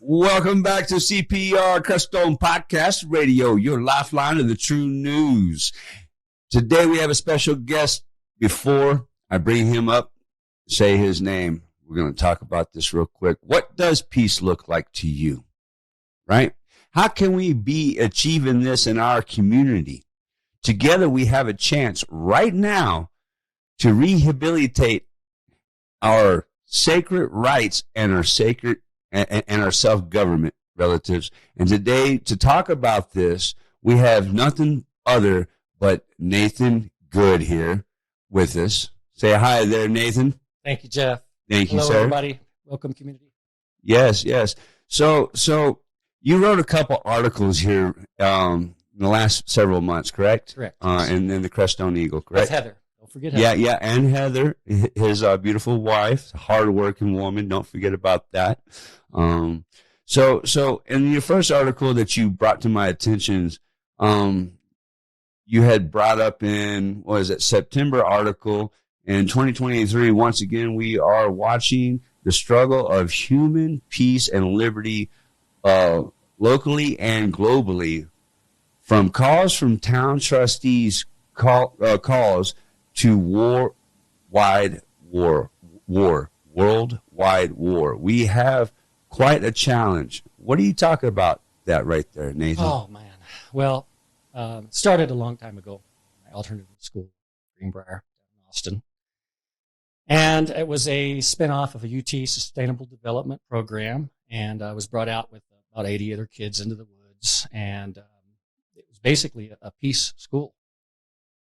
Welcome back to CPR Crestone Podcast Radio, your lifeline of the true news. Today we have a special guest. Before I bring him up, say his name. We're going to talk about this real quick. What does peace look like to you? Right? How can we be achieving this in our community? Together we have a chance right now to rehabilitate our sacred rights and our sacred and our self-government relatives. And today, to talk about this, we have nothing other but Nathan Good here with us. Say hi there, Nathan. Thank you, Jeff. Thank you, Hello, sir. everybody. Welcome, community. Yes. So you wrote a couple articles here in the last several months, correct? Correct. And then the Crestone Eagle, correct? That's Heather. Don't forget Heather. Yeah, and Heather, his beautiful wife, hardworking woman. Don't forget about that. So in your first article that you brought to my attention, you had brought up in, what is it, September article in 2023. Once again, we are watching the struggle of human peace and liberty, locally and globally, from calls from town trustees, calls to worldwide war. We have quite a challenge. What do you talk about that right there, Nathan? Oh, man. Well, started a long time ago. My alternative school, Greenbrier, in Austin. And it was a spinoff of a UT Sustainable Development Program. And I was brought out with about 80 other kids into the woods. And it was basically a peace school.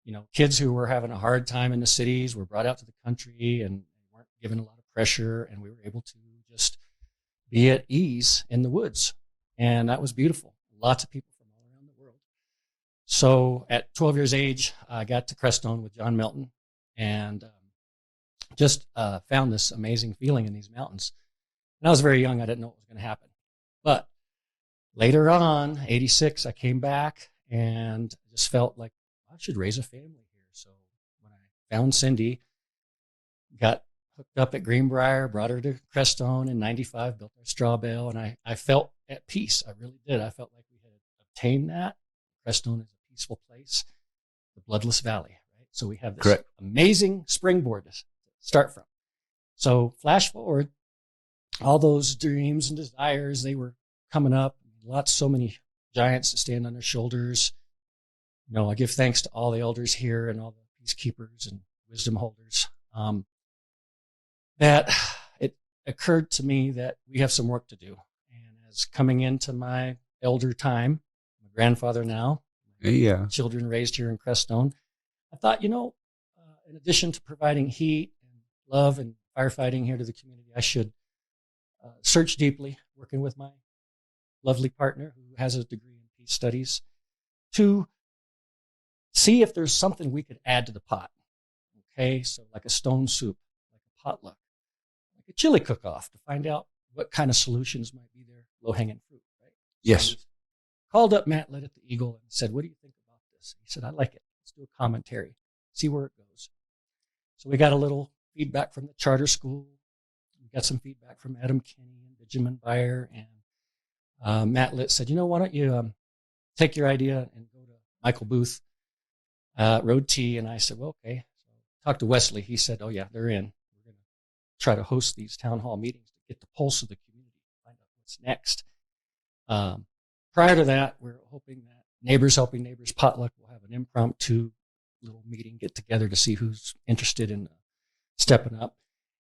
You know, kids who were having a hard time in the cities were brought out to the country and weren't given a lot of pressure. And we were able to just be at ease in the woods. And that was beautiful. Lots of people from all around the world. So at 12 years age, I got to Crestone with John Melton and just found this amazing feeling in these mountains. And I was very young. I didn't know what was going to happen. But later on, 86, I came back and just felt like I should raise a family here. So when I found Cindy, got hooked up at Greenbrier, brought her to Crestone in 95, built our straw bale, and I felt at peace. I really did. I felt like we had obtained that. Crestone is a peaceful place, the Bloodless Valley, right? So we have this amazing springboard to start from. So flash forward, all those dreams and desires, they were coming up. So many giants to stand on their shoulders. You know, I give thanks to all the elders here and all the peacekeepers and wisdom holders. That it occurred to me that we have some work to do. And as coming into my elder time, I'm a grandfather now, children raised here in Crestone, I thought, in addition to providing heat and love and firefighting here to the community, I should search deeply, working with my lovely partner who has a degree in peace studies, to see if there's something we could add to the pot. Okay, so like a stone soup, like a potluck, like a chili cook-off, to find out what kind of solutions might be there, low-hanging fruit, right? Yes. So called up Matt Litt at the Eagle and said, what do you think about this? He said, I like it. Let's do a commentary, see where it goes. So we got a little feedback from the charter school. We got some feedback from Adam Kinney and Benjamin Beyer. And Matt Litt said, why don't you take your idea and go to Michael Booth, Road T. And I said, well, okay. So talked to Wesley. He said, oh, yeah, they're in. We're going to try to host these town hall meetings to get the pulse of the community, find out what's next. Prior to that, we're hoping that Neighbors Helping Neighbors potluck will have an impromptu little meeting, get together to see who's interested in stepping up.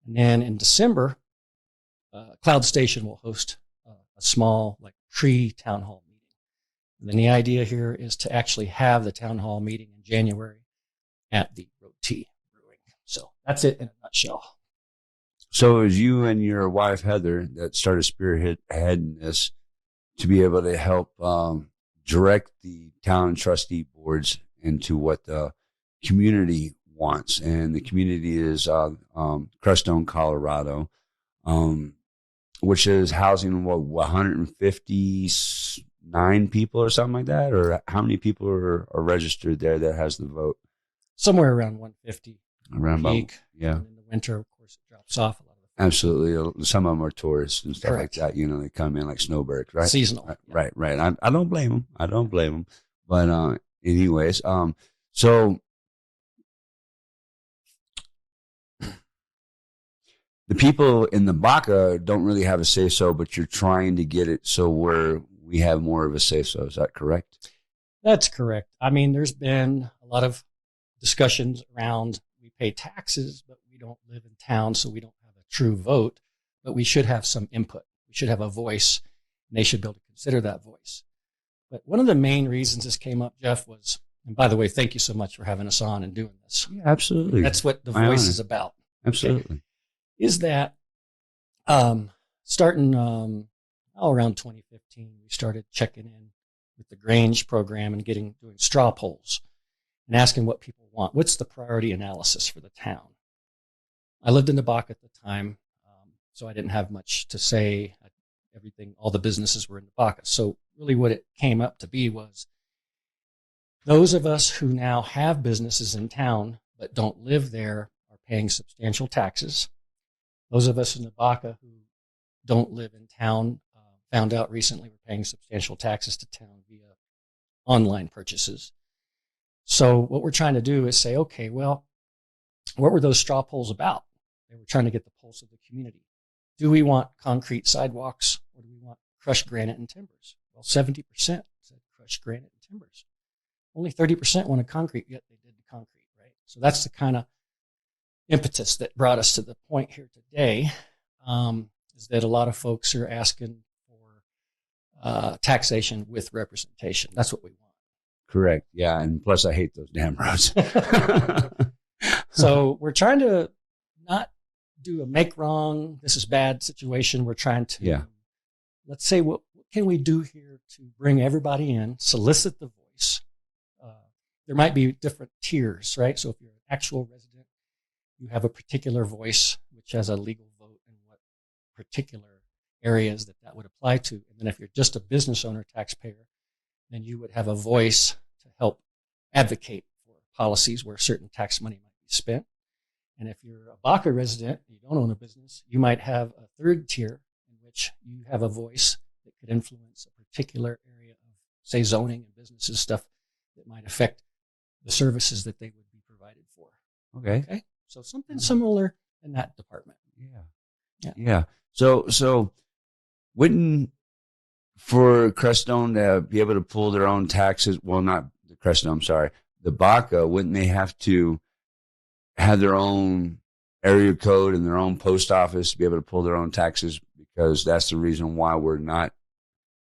And then in December, Cloud Station will host a small, pre-town hall meeting. And then the idea here is to actually have the town hall meeting in January at the Road T Brewing. So that's it in a nutshell. So it was you and your wife, Heather, that started spearheading this to be able to help direct the town trustee boards into what the community wants. And the community is Crestone, Colorado, which is housing, 159 people or something like that? Or how many people are registered there that has the vote? Somewhere around 150. Around peak. Yeah. And in the winter, of course, it drops off. A lot of the Absolutely. Some of them are tourists and stuff Correct. like that. You know, they come in like snowbirds, right? Seasonal. Right, Yeah. right. I don't blame them. I don't blame them. But anyways, so the people in the Baca don't really have a say so, but you're trying to get it so we have more of a say so. Is that correct? That's correct. I mean, there's been a lot of discussions around we pay taxes, but we don't live in town, so we don't have a true vote, but we should have some input. We should have a voice, and they should be able to consider that voice. But one of the main reasons this came up, Jeff, was, and by the way, thank you so much for having us on and doing this. Yeah, absolutely. That's what the My voice honor. is about. Absolutely. Okay? Is that starting around 2015, we started checking in with the Grange program and doing straw polls and asking what people want. What's the priority analysis for the town? I lived in the Baca at the time, so I didn't have much to say. All the businesses were in the Baca. So really what it came up to be was those of us who now have businesses in town but don't live there are paying substantial taxes. Those of us in the Baca who don't live in town found out recently we're paying substantial taxes to town via online purchases. So what we're trying to do is say, okay, well, what were those straw polls about? They were trying to get the pulse of the community. Do we want concrete sidewalks or do we want crushed granite and timbers? Well, 70% said crushed granite and timbers. Only 30% wanted concrete, yet they did the concrete, right? So that's the kind of impetus that brought us to the point here today, is that a lot of folks are asking for taxation with representation. That's what we want. Correct. Yeah. And plus, I hate those damn roads. So we're trying to not do a make wrong, this is bad situation. We're trying to, let's say, what can we do here to bring everybody in, solicit the voice? There might be different tiers, right? So if you're an actual resident, you have a particular voice, which has a legal vote in what particular areas that would apply to. And then if you're just a business owner, taxpayer, then you would have a voice to help advocate for policies where certain tax money might be spent. And if you're a Baca resident, you don't own a business, you might have a third tier in which you have a voice that could influence a particular area of, say, zoning and businesses, stuff that might affect the services that they would be provided for. Okay. So something similar in that department. Yeah. So wouldn't, for Crestone to be able to pull their own taxes, well, not the Crestone, I'm sorry, the Baca, wouldn't they have to have their own area code and their own post office to be able to pull their own taxes? Because that's the reason why we're not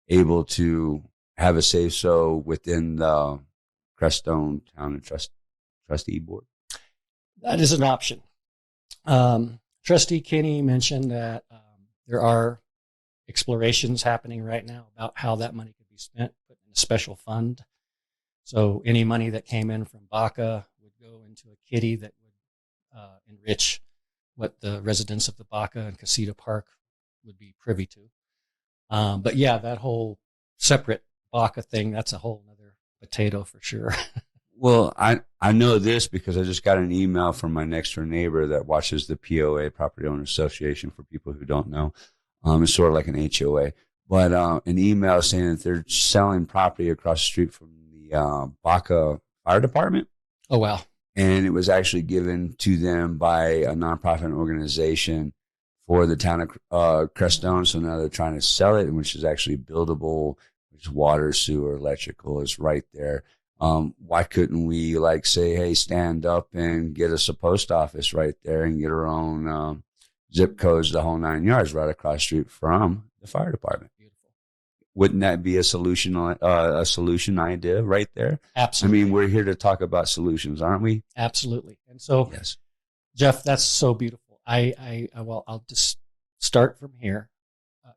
able to have a say so within the Crestone Town and Trustee Board. That is an option. Trustee Kinney mentioned that there are explorations happening right now about how that money could be spent, put in a special fund. So any money that came in from Baca would go into a kitty that would enrich what the residents of the Baca and Casita Park would be privy to. But yeah, that whole separate Baca thing, that's a whole other potato for sure. Well, I know this because I just got an email from my next door neighbor that watches the POA, Property Owner Association, for people who don't know. It's sort of like an HOA, but an email saying that they're selling property across the street from the Baca Fire Department. Oh, wow. And it was actually given to them by a nonprofit organization for the town of Crestone. So now they're trying to sell it, which is actually buildable, which is water, sewer, electrical is right there. Why couldn't we say, hey, stand up and get us a post office right there and get our own zip codes, the whole 9 yards right across the street from the fire department? Beautiful. Wouldn't that be a solution idea right there? Absolutely. I mean, we're here to talk about solutions, aren't we? Absolutely. And so, yes, Jeff, that's so beautiful. I'll just start from here.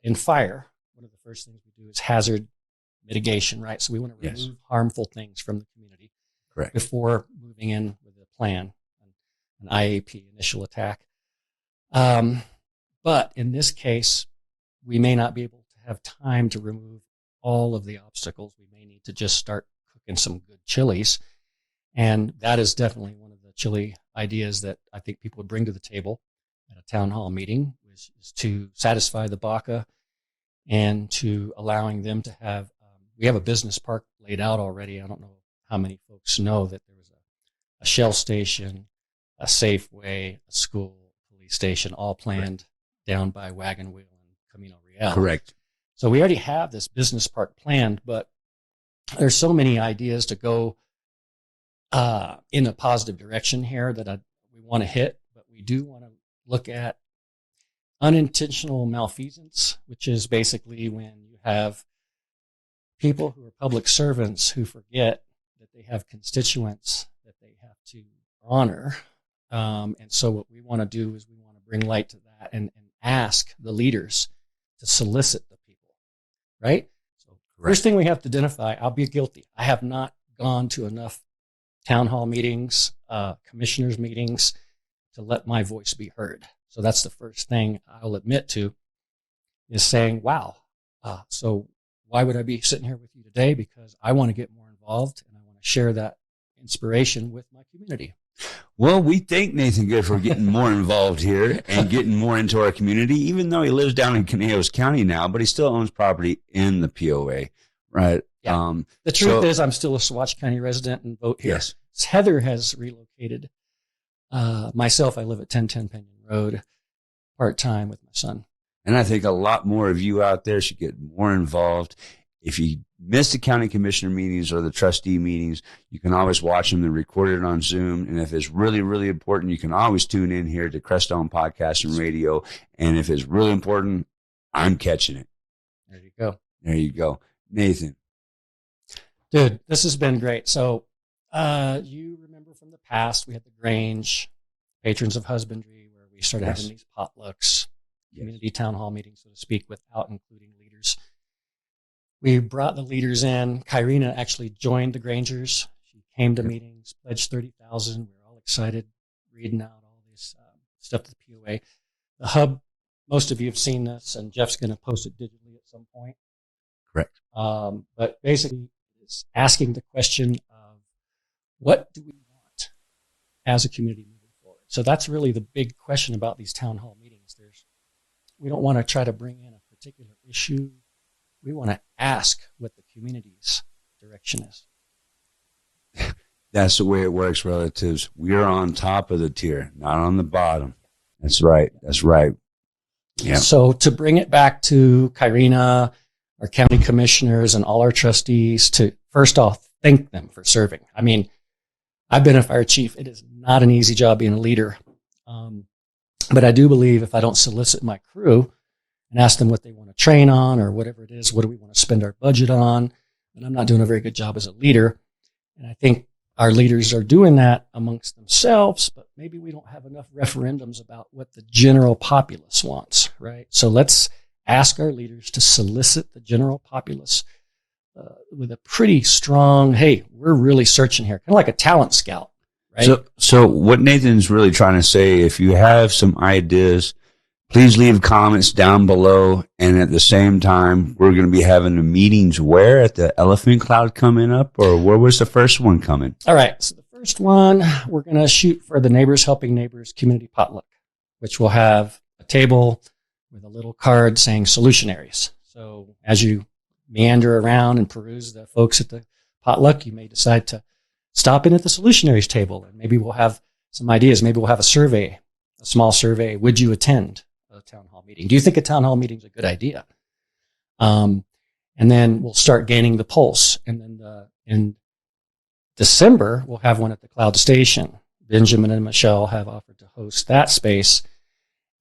In fire, one of the first things we do is hazard mitigation, right? So we want to remove harmful things from the community. Correct. Before moving in with a plan, an IAP, initial attack. But in this case, we may not be able to have time to remove all of the obstacles. We may need to just start cooking some good chilies. And that is definitely one of the chili ideas that I think people would bring to the table at a town hall meeting is to satisfy the BACA and to allowing them to have, we have a business park laid out already. I don't know how many folks know that there was a Shell station, a Safeway, a school, police station, all planned down by Wagon Wheel and Camino Real. Correct. So we already have this business park planned, but there's so many ideas to go in a positive direction here that we want to hit, but we do want to look at unintentional malfeasance, which is basically when you have people who are public servants who forget that they have constituents that they have to honor. And so what we want to do is we want to bring light to that and ask the leaders to solicit the people, right? So first thing we have to identify, I'll be guilty. I have not gone to enough town hall meetings, commissioners meetings to let my voice be heard. So that's the first thing I'll admit to, is saying, wow, so why would I be sitting here with you today? Because I want to get more involved and I want to share that inspiration with my community. Well, we thank Nathan Good for getting more involved here and getting more into our community, even though he lives down in Conejos County now, but he still owns property in the POA, right? Yeah. The truth is I'm still a Saguache County resident and vote here. Yes. Heather has relocated. Myself, I live at 1010 Pinion Road part-time with my son. And I think a lot more of you out there should get more involved. If you miss the county commissioner meetings or the trustee meetings, you can always watch them. They're recorded on Zoom. And if it's really, really important, you can always tune in here to Crestone Podcast and Radio. And if it's really important, I'm catching it. There you go. There you go. Nathan. Dude, this has been great. So you remember from the past, we had the Grange, Patrons of Husbandry, where we started having these potlucks, community town hall meetings, so to speak, without including leaders. We brought the leaders in. Kyrena actually joined the Grangers. She came to meetings, pledged 30,000. We were all excited, reading out all this stuff to the POA. The hub, most of you have seen this, and Jeff's going to post it digitally at some point. Correct. But basically, it's asking the question of what do we want as a community moving forward? So that's really the big question about these town hall meetings. We don't want to try to bring in a particular issue. We want to ask what the community's direction is. That's the way it works, relatives. We are on top of the tier, not on the bottom. That's right. That's right. Yeah. So to bring it back to Kyrena, our county commissioners, and all our trustees, to first off, thank them for serving. I mean, I've been a fire chief. It is not an easy job being a leader. But I do believe if I don't solicit my crew and ask them what they want to train on or whatever it is, what do we want to spend our budget on, then I'm not doing a very good job as a leader. And I think our leaders are doing that amongst themselves, but maybe we don't have enough referendums about what the general populace wants, right? So let's ask our leaders to solicit the general populace with a pretty strong, hey, we're really searching here, kind of like a talent scout. Right? So what Nathan's really trying to say, if you have some ideas, please leave comments down below. And at the same time, we're going to be having the meetings where? At the Elephant Cloud coming up? Or where was the first one coming? All right. So the first one, we're going to shoot for the Neighbors Helping Neighbors Community Potluck, which will have a table with a little card saying Solutionaries. So as you meander around and peruse the folks at the potluck, you may decide to stop in at the Solutionaries table, and maybe we'll have some ideas. Maybe we'll have a survey, a small survey. Would you attend a town hall meeting? Do you think a town hall meeting is a good idea? And then we'll start gaining the pulse. And then in December, we'll have one at the Cloud Station. Benjamin and Michelle have offered to host that space.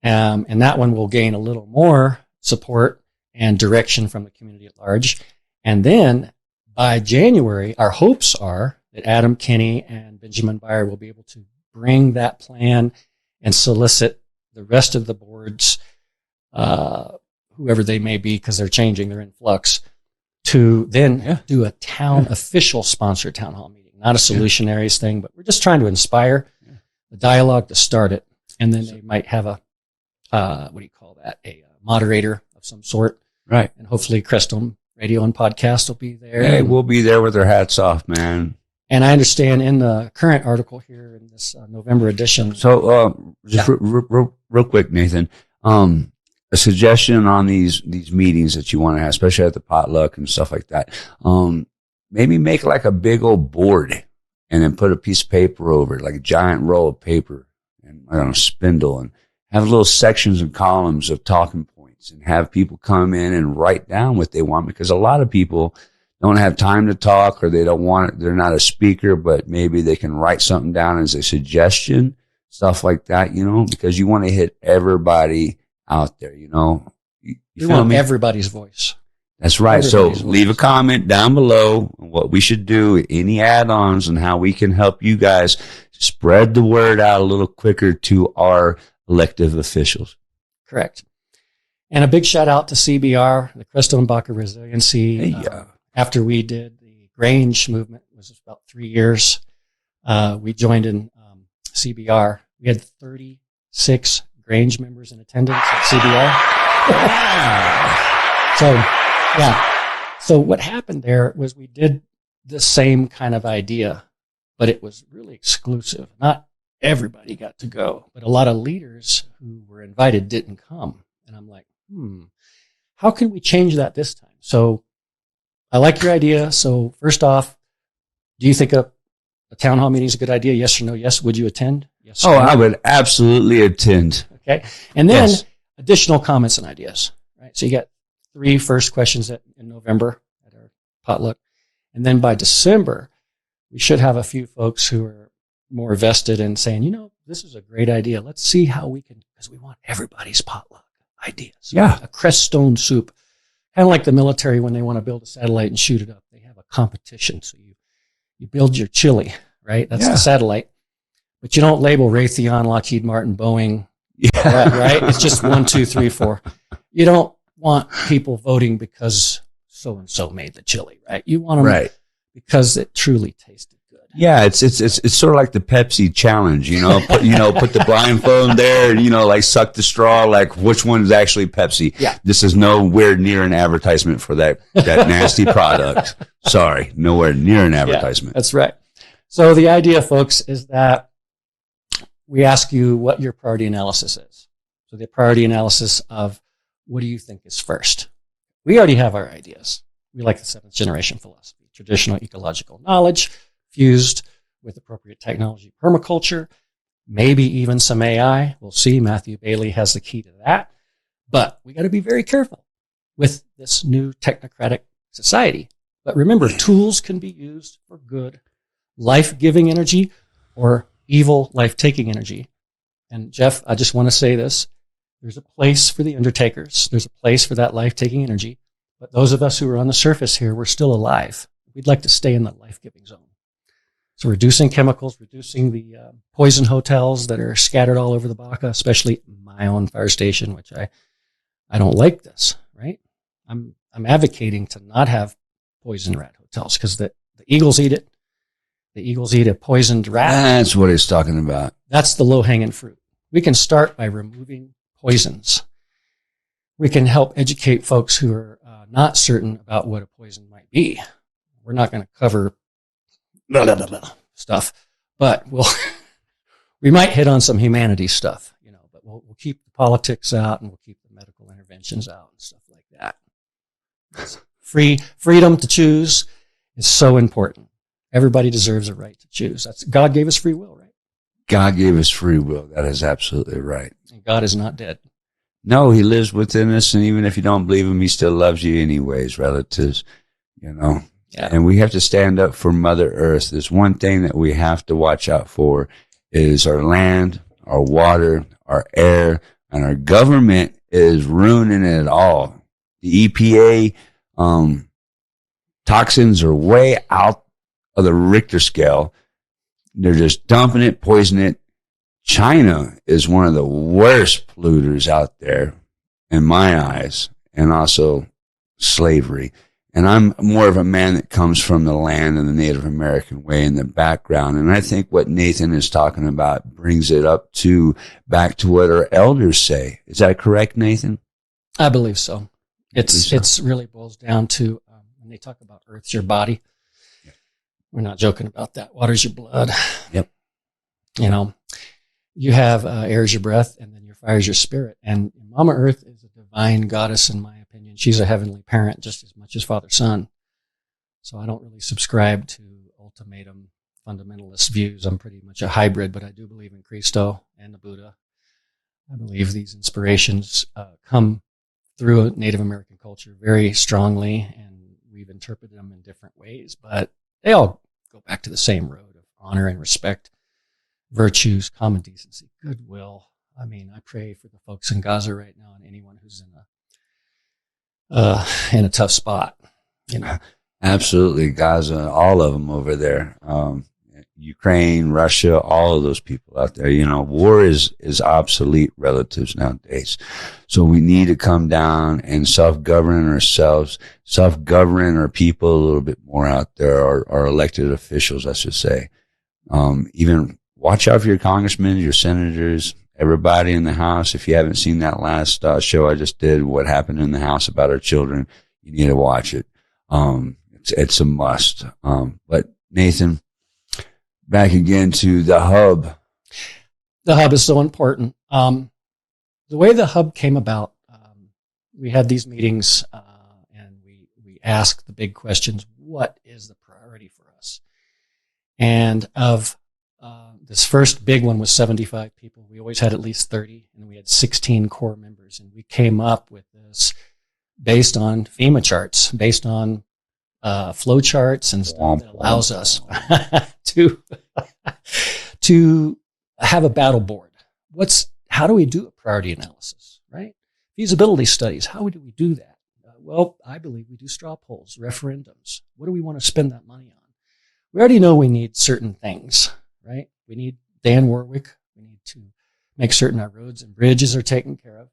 And that one will gain a little more support and direction from the community at large. And then by January, our hopes are that Adam Kinney and Benjamin Byer will be able to bring that plan and solicit the rest of the boards, whoever they may be, because they're changing, they're in flux, to then do a town official sponsored town hall meeting, not a Solutionaries thing, but we're just trying to inspire the dialogue to start it. And then they might have a, what do you call that? A moderator of some sort. Right. And hopefully Crestone Radio and Podcast will be there. Hey, we'll be there with our hats off, man. And I understand in the current article here in this November edition. So just real quick, Nathan, A suggestion on these meetings that you want to have, especially at the potluck and stuff like that. Maybe make like a big old board and then put a piece of paper over it, like a giant roll of paper and on a spindle, and have little sections and columns of talking points and have people come in and write down what they want, because a lot of people don't have time to talk, or they don't want it. They're not a speaker, but maybe they can write something down as a suggestion, stuff like that, because you want to hit everybody out there, you You want everybody's voice. That's right. So leave a comment down below on what we should do, any add-ons, and how we can help you guys spread the word out a little quicker to our elective officials. Correct. And a big shout out to CBR, the Crestone Resiliency. Hey, after we did the Grange movement, it was about 3 years, we joined in CBR. We had 36 Grange members in attendance at CBR. So what happened there was we did the same kind of idea, but it was really exclusive. Not everybody got to go, but a lot of leaders who were invited didn't come. And I'm like, how can we change that this time? So I like your idea. So first off, do you think a town hall meeting is a good idea? Yes or no? Yes. Would you attend? Yes. Oh, I would absolutely attend. Okay. And then additional comments and ideas, right? So you got 3 first questions in November at our potluck. And then by December, we should have a few folks who are more vested in saying, this is a great idea. Let's see how we can, because we want everybody's potluck ideas. Yeah. A Crestone soup. Kind of like the military when they want to build a satellite and shoot it up. They have a competition. So you build your chili, right? That's the satellite. But you don't label Raytheon, Lockheed Martin, Boeing, right? It's just 1, 2, 3, 4. You don't want people voting because so-and-so made the chili, right? You want them because it truly tasted good. Yeah, it's sort of like the Pepsi challenge, put the blindfold there and, like suck the straw, like which one is actually Pepsi. Yeah. This is nowhere near an advertisement for that nasty product. Sorry, nowhere near an advertisement. Yeah, that's right. So the idea, folks, is that we ask you what your priority analysis is. So the priority analysis of what do you think is first? We already have our ideas. We like the 7th generation philosophy, traditional ecological knowledge fused with appropriate technology, permaculture, maybe even some AI. We'll see. Matthew Bailey has the key to that. But we got to be very careful with this new technocratic society. But remember, tools can be used for good, life-giving energy or evil, life-taking energy. And Jeff, I just want to say this. There's a place for the undertakers. There's a place for that life-taking energy. But those of us who are on the surface here, we're still alive. We'd like to stay in the life-giving zone. So reducing chemicals, reducing the poison hotels that are scattered all over the Baca, especially my own fire station, which I don't like this, right? I'm advocating to not have poison rat hotels because the eagles eat it. The eagles eat a poisoned rat. That's what he's talking about. That's the low-hanging fruit. We can start by removing poisons. We can help educate folks who are not certain about what a poison might be. We're not going to cover stuff, but we might hit on some humanities stuff, but we'll keep the politics out and we'll keep the medical interventions out and stuff like that. Freedom to choose is so important. Everybody deserves a right to choose. God gave us free will, right? God gave us free will. That is absolutely right. And God is not dead. No, he lives within us, and even if you don't believe him, he still loves you anyways, relatives, Yeah. And we have to stand up for Mother Earth. There's one thing that we have to watch out for is our land, our water, our air, and our government is ruining it all. The EPA toxins are way out of the Richter scale. They're just dumping it, poisoning it. China is one of the worst polluters out there in my eyes, and also slavery. And I'm more of a man that comes from the land and the Native American way in the background. And I think what Nathan is talking about brings it back to what our elders say. Is that correct, Nathan? I believe so. It's really boils down to when they talk about Earth's your body. Yep. We're not joking about that. Water's your blood. Yep. you have air is your breath, and then your fire is your spirit. And Mama Earth is a divine goddess, in my opinion. She's a heavenly parent just as much as Father Son. So I don't really subscribe to ultimatum fundamentalist views. I'm pretty much a hybrid, but I do believe in Cristo and the Buddha. I believe these inspirations come through Native American culture very strongly, and we've interpreted them in different ways, but they all go back to the same road of honor and respect, virtues, common decency, goodwill. I mean, I pray for the folks in Gaza right now and anyone who's in a tough spot, you know. Absolutely. Gaza, all of them over there. Ukraine, Russia, all of those people out there. You know, war is obsolete relatives nowadays. So we need to come down and self-govern ourselves, self-govern our people a little bit more out there, our elected officials, I should say. Even watch out for your congressmen, your senators, everybody in the House. If you haven't seen that last show I just did, what happened in the House about our children, you need to watch it. It's a must. But Nathan, back again to the hub. The hub is so important. The way the hub came about, we had these meetings and we asked the big questions. What is the priority for us? And of this first big one was 75 people. We always had at least 30, and we had 16 core members. And we came up with this based on FEMA charts, based on flow charts and stuff that allows us to have a battle board. How do we do a priority analysis, right? Feasibility studies. How do we do that? Well, I believe we do straw polls, referendums. What do we want to spend that money on? We already know we need certain things, right? We need Dan Warwick. We need to make certain our roads and bridges are taken care of.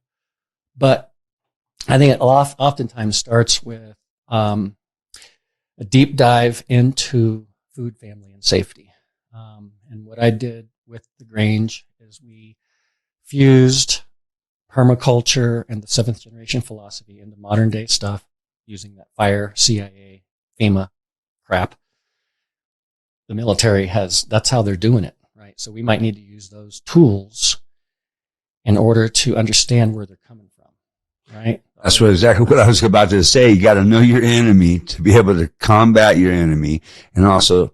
But I think it oftentimes starts with a deep dive into food, family, and safety. And what I did with the Grange is we fused permaculture and the seventh generation philosophy into modern day stuff using that fire, CIA, FEMA crap. The military that's how they're doing it, right? So we might need to use those tools in order to understand where they're coming from, right? That's exactly what I was about to say. You got to know your enemy to be able to combat your enemy, and also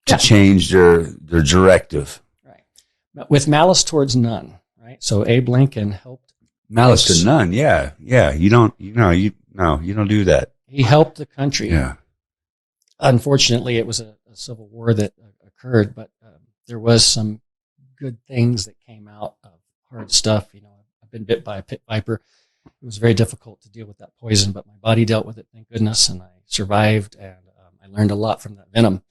to change their directive. Right. With malice towards none, right? So Abe Lincoln helped. Malice to none. Yeah. You don't do that. He helped the country. Yeah. Unfortunately, it was a civil war that occurred, but there was some good things that came out of hard stuff. You know, I've been bit by a pit viper. It was very difficult to deal with that poison, but my body dealt with it, thank goodness, and I survived, and I learned a lot from that venom.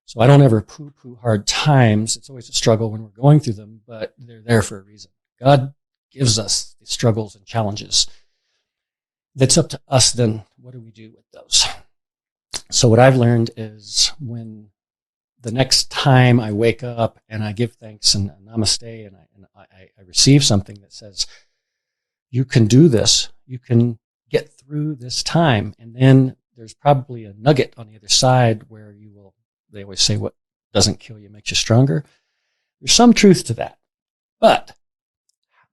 So I don't ever poo-poo hard times. It's always a struggle when we're going through them, but they're there for a reason. God gives us these struggles and challenges. It's up to us then, what do we do with those? So what I've learned is when the next time I wake up and I give thanks and namaste and I receive something that says, you can do this, you can get through this time, and then there's probably a nugget on the other side where they always say what doesn't kill you makes you stronger. There's some truth to that. But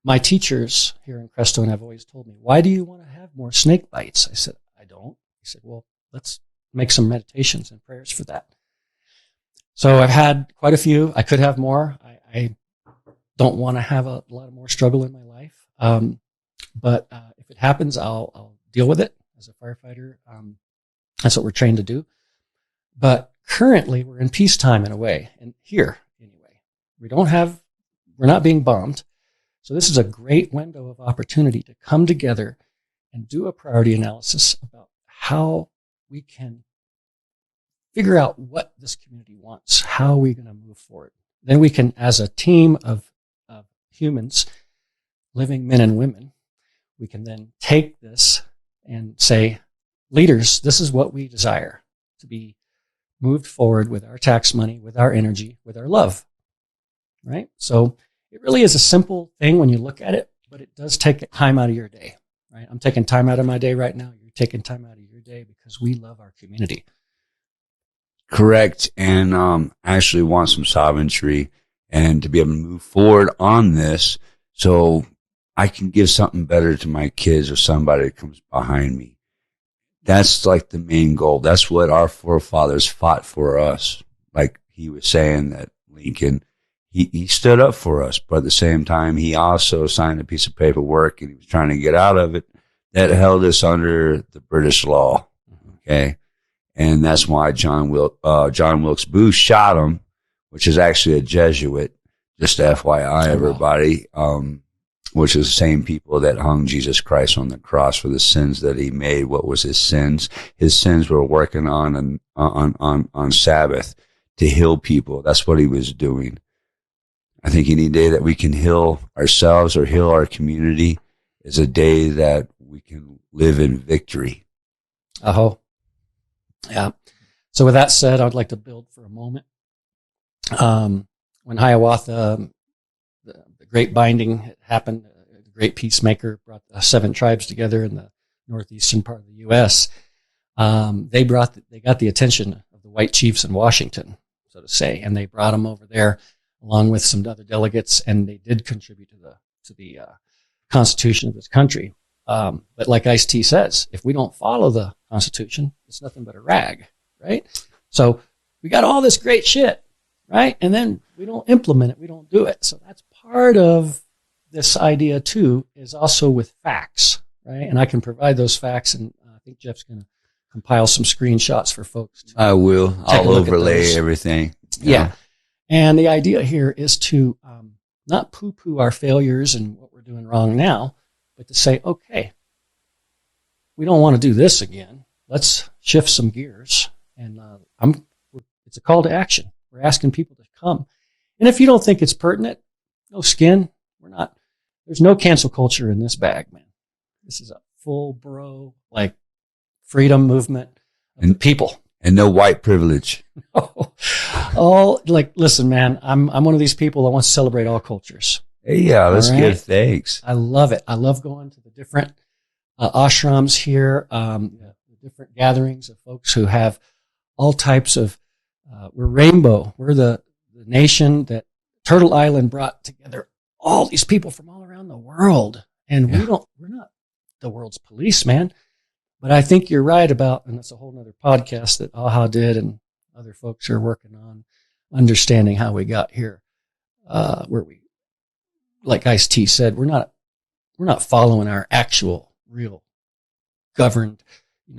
my teachers here in Crestone have always told me, why do you want to have more snake bites? I said, I don't. He said, well, let's make some meditations and prayers for that. So I've had quite a few. I could have more. I don't want to have a lot of more struggle in my life. But if it happens, I'll deal with it as a firefighter. That's what we're trained to do. But currently, we're in peacetime in a way, and here anyway, we're not being bombed. So this is a great window of opportunity to come together and do a priority analysis about how we can figure out what this community wants. How are we going to move forward? Then we can, as a team of humans, living men and women, we can then take this and say, leaders, this is what we desire to be moved forward with our tax money, with our energy, with our love, right? So it really is a simple thing when you look at it, but it does take time out of your day, right? I'm taking time out of my day right now. You're taking time out of your day because we love our community. Correct. And actually want some sovereignty and to be able to move forward on this so I can give something better to my kids or somebody that comes behind me. That's like the main goal. That's what our forefathers fought for us. Like he was saying that Lincoln, he stood up for us, but at the same time, he also signed a piece of paperwork and he was trying to get out of it that held us under the British law. Okay. And that's why John Wilkes Booth shot him, which is actually a Jesuit, just FYI, everybody, which is the same people that hung Jesus Christ on the cross for the sins that he made. What was his sins? His sins were working on Sabbath to heal people. That's what he was doing. I think any day that we can heal ourselves or heal our community is a day that we can live in victory. Oh, yeah. So with that said, I'd like to build for a moment. When Hiawatha, the great binding had happened, the great peacemaker brought the 7 tribes together in the northeastern part of the U.S. They got the attention of the white chiefs in Washington, so to say, and they brought them over there along with some other delegates, and they did contribute to the Constitution of this country. But like Ice-T says, if we don't follow the Constitution, it's nothing but a rag, right? So we got all this great shit, right? And then we don't implement it. We don't do it. So that's part of this idea too, is also with facts, right? And I can provide those facts, and I think Jeff's going to compile some screenshots for folks. I will. I'll overlay everything. Yeah. And the idea here is to not poo-poo our failures and what we're doing wrong now, but to say, okay, we don't want to do this again. Let's shift some gears. And it's a call to action. We're asking people to come. And if you don't think it's pertinent, no skin. There's no cancel culture in this bag, man. This is a full bro, like freedom movement of the people. And no white privilege. Listen, man, I'm one of these people that wants to celebrate all cultures. Yeah, let's give thanks. I love it. I love going to the different ashrams here, the different gatherings of folks who have all types of, we're rainbow. We're the nation that Turtle Island brought together all these people from all around the world. And we're not the world's police, man. But I think you're right about, and that's a whole nother podcast that AHA did and other folks are working on, understanding how we got here, where we, like Ice-T said, we're not following our actual, real governed,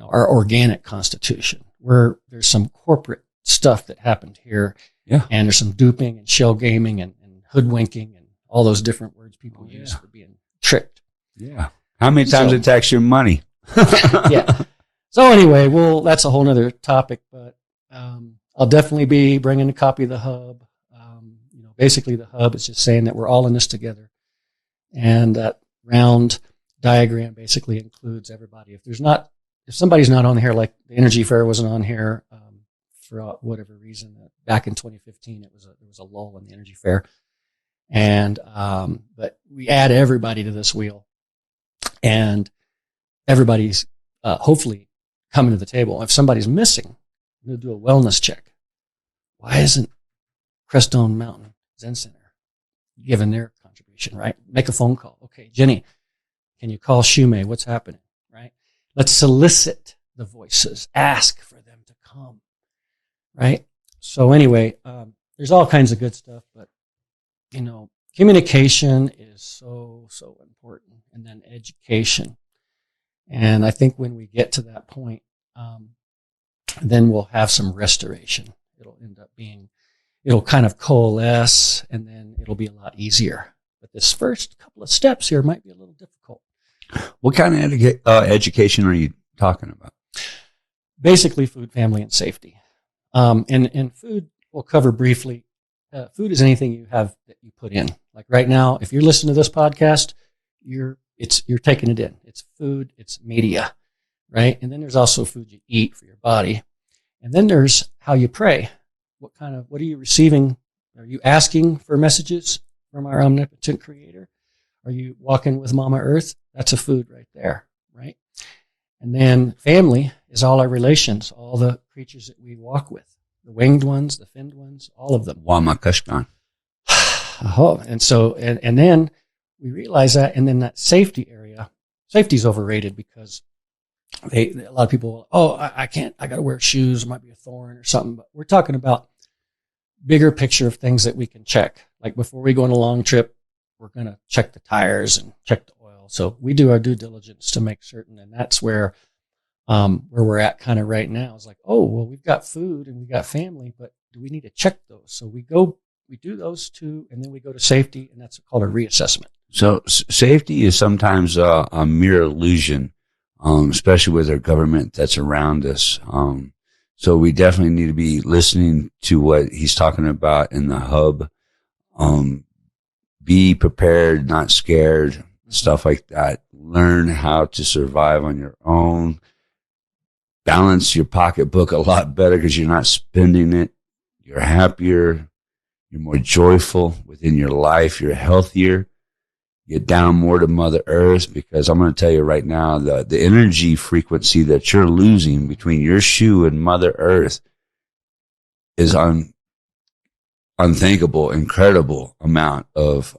our organic constitution. There's some corporate stuff that happened here. Yeah. And there's some duping and shell gaming and hoodwinking and all those different words people use for being tricked. Yeah. How many times it tax your money? Yeah. So anyway, that's a whole nother topic, but I'll definitely be bringing a copy of the hub. Basically the hub is just saying that we're all in this together. And that round diagram basically includes everybody. If somebody's not on here, like the Energy Fair wasn't on here for whatever reason, back in 2015, there was a lull in the Energy Fair. And but we add everybody to this wheel. And everybody's hopefully coming to the table. If somebody's missing, we'll do a wellness check. Why isn't Crestone Mountain Zen Center giving their contribution, right? Make a phone call. Okay, Jenny, can you call Shumei? What's happening, right? Let's solicit the voices. Ask for them to come, right? So anyway, there's all kinds of good stuff, but, communication is so, so important. And then education. And I think when we get to that point, then we'll have some restoration. It'll kind of coalesce, and then it'll be a lot easier. But this first couple of steps here might be a little difficult. What kind of education are you talking about? Basically, food, family, and safety. And food we'll cover briefly. Food is anything you have that you put in. Like right now, if you're listening to this podcast, you're taking it in. It's food, it's media, right? And then there's also food you eat for your body. And then there's how you pray. What are you receiving? Are you asking for messages from our omnipotent creator? Are you walking with Mama Earth? That's a food right there, right? And then family is all our relations, all the creatures that we walk with, the winged ones, the finned ones, all of them. Wamakashkan. And so, and then we realize that, and then that safety is overrated because a lot of people, I can't, I got to wear shoes. It might be a thorn or something, but we're talking about bigger picture of things that we can check. Like before we go on a long trip, we're going to check the tires and check the oil. So we do our due diligence to make certain. And that's where we're at kind of right now. It's like, oh, well, we've got food and we got family, but do we need to check those? So we do those two, and then we go to safety, and that's called a reassessment. So safety is sometimes a mere illusion, especially with our government that's around us. So we definitely need to be listening to what he's talking about in the hub. Be prepared, not scared, stuff like that. Learn how to survive on your own. Balance your pocketbook a lot better because you're not spending it. You're happier. You're more joyful within your life. You're healthier. Get down more to Mother Earth, because I'm going to tell you right now, the energy frequency that you're losing between your shoe and Mother Earth is unthinkable, incredible amount of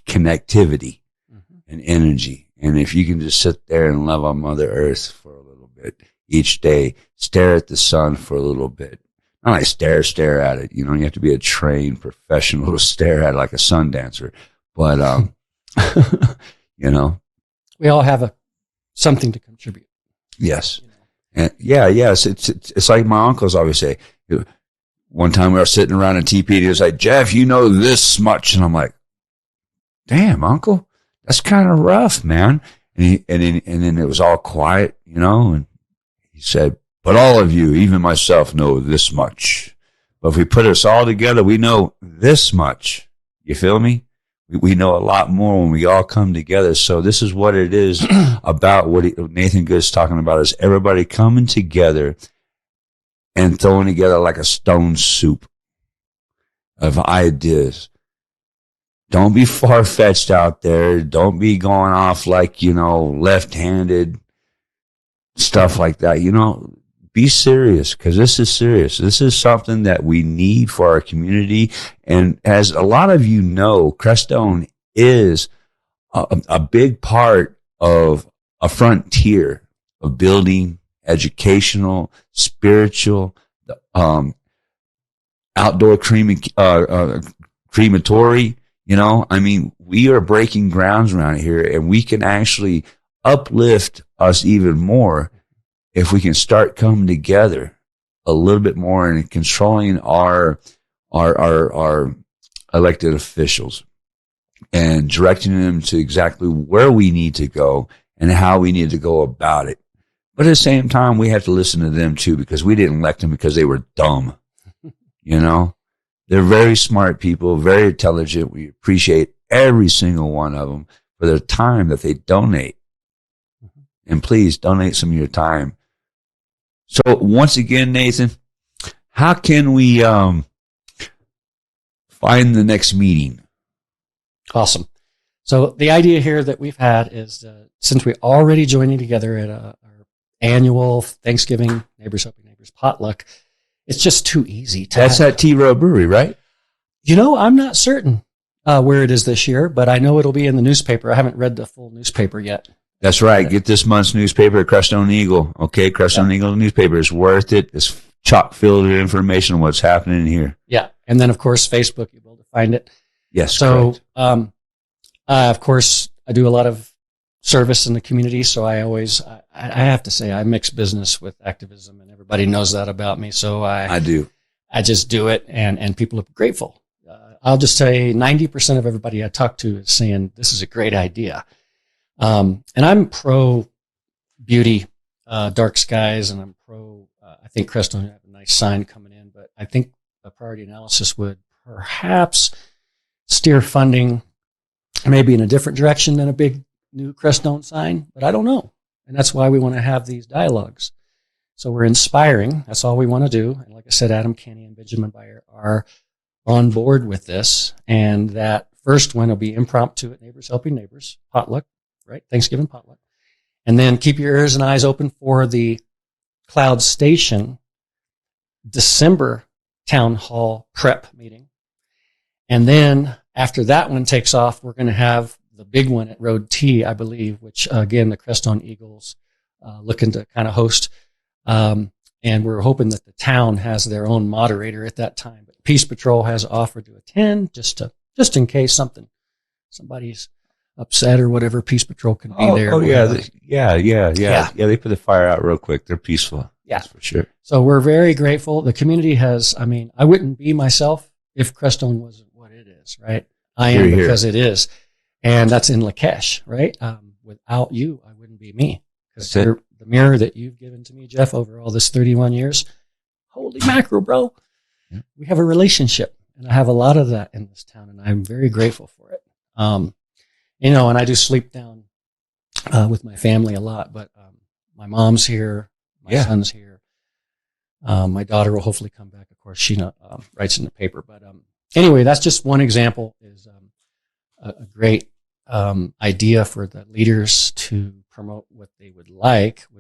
connectivity and energy. And if you can just sit there and love on Mother Earth for a little bit each day, stare at the sun for a little bit. Not like stare at it. You know, you have to be a trained professional to stare at it like a sun dancer. But, you know, we all have something to contribute. Yes. You know? And yes. It's like my uncles always say. One time we were sitting around a teepee and he was like, Jeff, you know this much. And I'm like, damn, uncle, that's kind of rough, man. And then it was all quiet, you know, and he said, but all of you, even myself, know this much. But if we put us all together, we know this much. You feel me? We know a lot more when we all come together. So this is what it is about what Nathan Good's talking about, is everybody coming together and throwing together like a stone soup of ideas. Don't be far-fetched out there. Don't be going off like, you know, left-handed stuff like that. You know, be serious, because this is serious. This is something that we need for our community. And as a lot of you know, Crestone is a big part of a frontier of building educational, spiritual, outdoor crematory. You know, I mean, we are breaking grounds around here, and we can actually uplift us even more if we can start coming together a little bit more and controlling our elected officials and directing them to exactly where we need to go and how we need to go about it. But at the same time, we have to listen to them too, because we didn't elect them because they were dumb. You know, they're very smart people, very intelligent. We appreciate every single one of them for their time that they donate. And please donate some of your time. So once again, Nathan, how can we find the next meeting? Awesome. So the idea here that we've had is, since we're already joining together at our annual Thanksgiving Neighbors Helping Neighbors potluck, it's just too easy to That's at T Row Brewery, right? You know, I'm not certain where it is this year, but I know it'll be in the newspaper. I haven't read the full newspaper yet. That's right. Get this month's newspaper at Crestone Eagle. Okay, Crestone Eagle newspaper is worth it. It's chock filled with information on what's happening here. Yeah, and then of course Facebook, you'll be able to find it. Yes. So, of course, I do a lot of service in the community, so I have to say I mix business with activism, and everybody knows that about me. So I just do it, and people are grateful. I'll just say 90% of everybody I talk to is saying this is a great idea. And I'm pro beauty, dark skies, and I'm pro, I think Crestone have a nice sign coming in, but I think a priority analysis would perhaps steer funding maybe in a different direction than a big new Crestone sign, but I don't know. And that's why we want to have these dialogues. So we're inspiring. That's all we want to do. And like I said, Adam Kenny and Benjamin Beyer are on board with this. And that first one will be impromptu at Neighbors Helping Neighbors potluck. Right? Thanksgiving potluck. And then keep your ears and eyes open for the Cloud Station December town hall prep meeting. And then after that one takes off, we're going to have the big one at Road T, I believe, which again, the Crestone Eagles looking to kind of host. And we're hoping that the town has their own moderator at that time. But Peace Patrol has offered to attend just in case somebody's upset or whatever. Peace Patrol can be there. Oh yeah. Yeah. They put the fire out real quick. They're peaceful. Yeah, that's for sure. So we're very grateful. The community has. I mean, I wouldn't be myself if Crestone wasn't what it is. Right, I am because it is, and that's in Lakesh. Right. Without you, I wouldn't be me. Because the mirror that you've given to me, Jeff, over all this 31 years, holy mackerel, bro. Yeah. We have a relationship, and I have a lot of that in this town, and I'm very grateful for it. And I do sleep down with my family a lot, but my mom's here, my son's here. My daughter will hopefully come back. Of course, she writes in the paper. But anyway, that's just one example. Is a great idea for the leaders to promote. What they would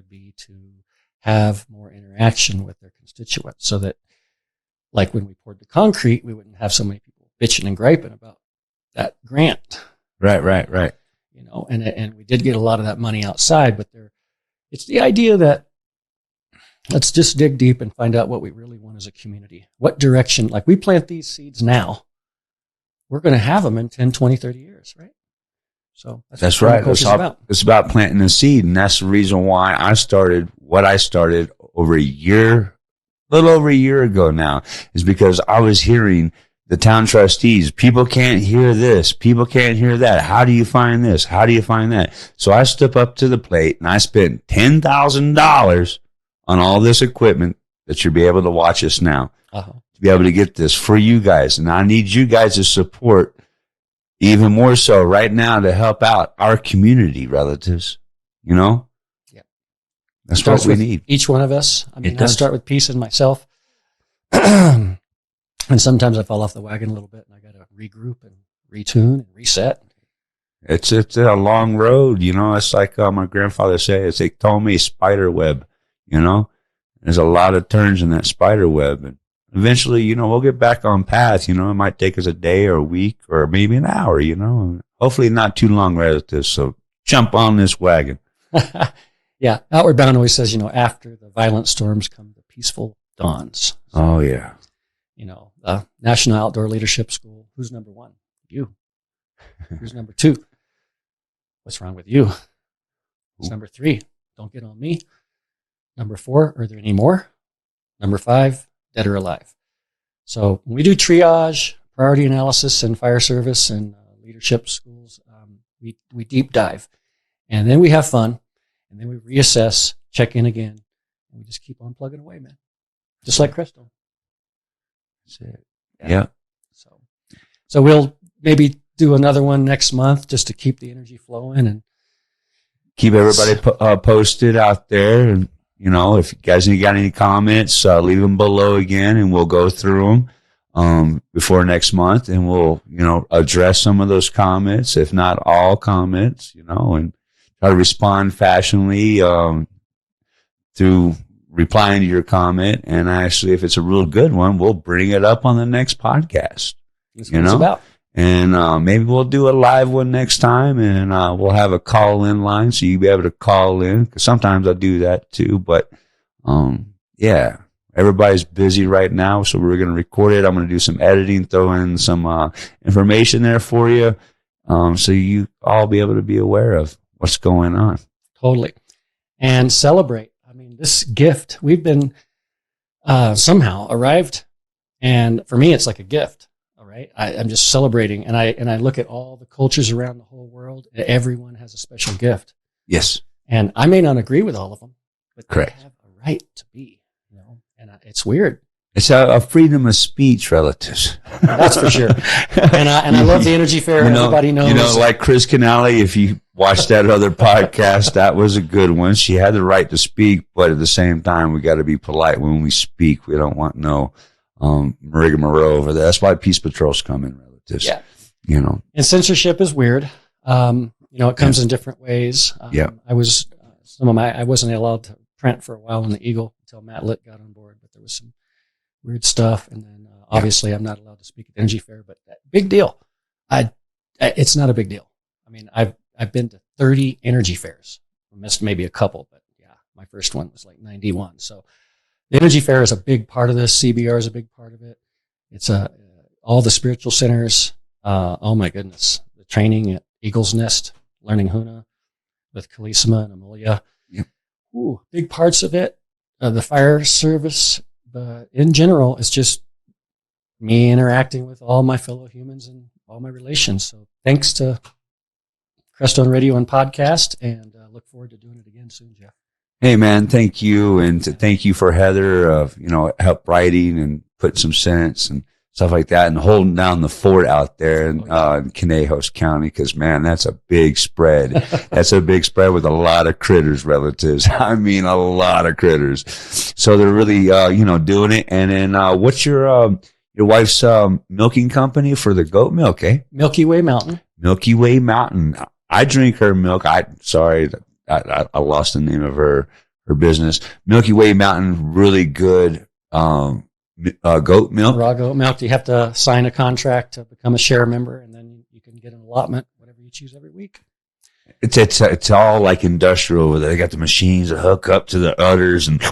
be to have more interaction with their constituents, so that, like when we poured the concrete, we wouldn't have so many people bitching and griping about that grant. Right. And we did get a lot of that money outside, but it's the idea that let's just dig deep and find out what we really want as a community. What direction, like we plant these seeds now, we're going to have them in 10, 20, 30 years, right? So that's right. It's about planting a seed. And that's the reason why I started what I started a little over a year ago now, is because I was hearing the town trustees, people can't hear this, people can't hear that. How do you find this? How do you find that? So I stepped up to the plate and I spent $10,000 on all this equipment that you'll be able to watch us now, to be able to get this for you guys. And I need you guys' support even more so right now to help out our community relatives, Yeah. That's what we need. Each one of us. I mean, I start with Peace and myself. And sometimes I fall off the wagon a little bit and I got to regroup and retune and reset. It's a long road, It's like my grandfather said, they told me spider web, There's a lot of turns in that spider web. And eventually, we'll get back on path, It might take us a day or a week or maybe an hour, Hopefully not too long relatives. So jump on this wagon. Yeah. Outward Bound always says, after the violent storms come the peaceful dawns. So, oh, yeah. National Outdoor Leadership School. Who's number one? You. Who's number two? What's wrong with you? Who's number three? Don't get on me. Number four, are there any more? Number five, dead or alive. So when we do triage, priority analysis, and fire service and leadership schools, we deep dive. And then we have fun. And then we reassess, check in again. And we just keep on plugging away, man. Just like Crestone. That's it. Yeah. So we'll maybe do another one next month just to keep the energy flowing and keep everybody posted out there. And, if you guys got any comments, leave them below again and we'll go through them before next month and we'll, address some of those comments, if not all comments, and try to respond fashionably through replying to your comment, and actually, if it's a real good one, we'll bring it up on the next podcast. That's what it's about. And maybe we'll do a live one next time, and we'll have a call-in line, so you'll be able to call in, because sometimes I do that too. But, everybody's busy right now, so we're going to record it. I'm going to do some editing, throw in some information there for you, so you all be able to be aware of what's going on. Totally. And celebrate. This gift, we've been somehow arrived, and for me, it's like a gift. All right, I'm just celebrating, and I look at all the cultures around the whole world. And everyone has a special gift. Yes, and I may not agree with all of them, but correct. They have a right to be. And it's weird. It's a freedom of speech, relatives. That's for sure. And I love the Energy Fair. Everybody knows. Like Chris Canale, if you watched that other podcast, that was a good one. She had the right to speak, but at the same time, we got to be polite when we speak. We don't want no rigmarole over there. That's why Peace Patrol's coming, relatives. Yeah. And censorship is weird. It comes in different ways. I wasn't allowed to print for a while in the Eagle until Matt Litt got on board, but there was some weird stuff. And then obviously I'm not allowed to speak at Energy Fair, but big deal. It's not a big deal. I mean, I've been to 30 energy fairs. I missed maybe a couple, but yeah, my first one was like 91. So the Energy Fair is a big part of this. CBR is a big part of it. It's all the spiritual centers. Oh my goodness. The training at Eagle's Nest, learning Huna with Kalisima and Amelia. Yep. Ooh, big parts of it. The fire service, but in general, it's just me interacting with all my fellow humans and all my relations. So thanks to Crestone Radio and Podcast, and look forward to doing it again soon, Jeff. Hey man, thank you. And thank you for Heather of, help writing and putting some sense and stuff like that and holding down the fort out there in Conejos County. Cause man, that's a big spread. That's a big spread with a lot of critters relatives. I mean, a lot of critters. So they're really, doing it. And then, what's your wife's, milking company for the goat milk, eh? Milky Way Mountain. Milky Way Mountain. I drink her milk. I lost the name of her business. Milky Way Mountain, really good, goat milk. Raw goat milk. You have to sign a contract to become a share member, and then you can get an allotment, whatever you choose every week. It's all like industrial. They got the machines that hook up to the udders and,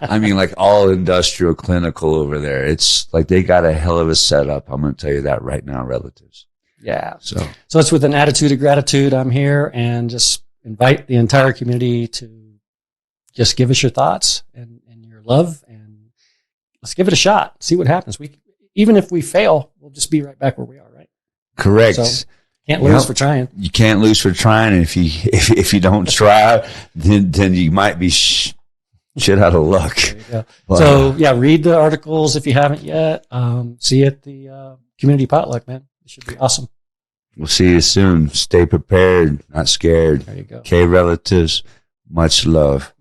I mean, like all industrial clinical over there. It's like they got a hell of a setup. I'm going to tell you that right now, relatives. Yeah. So it's with an attitude of gratitude. I'm here and just invite the entire community to just give us your thoughts and your love, and let's give it a shot. See what happens. Even if we fail, we'll just be right back where we are, right? Correct. So can't lose for trying. You can't lose for trying. And if you don't try, then you might be shit out of luck. There you go. But, so yeah, read the articles if you haven't yet. See you at the community potluck, man. It should be awesome. We'll see you soon. Stay prepared, not scared. There you go. Okay, relatives, much love.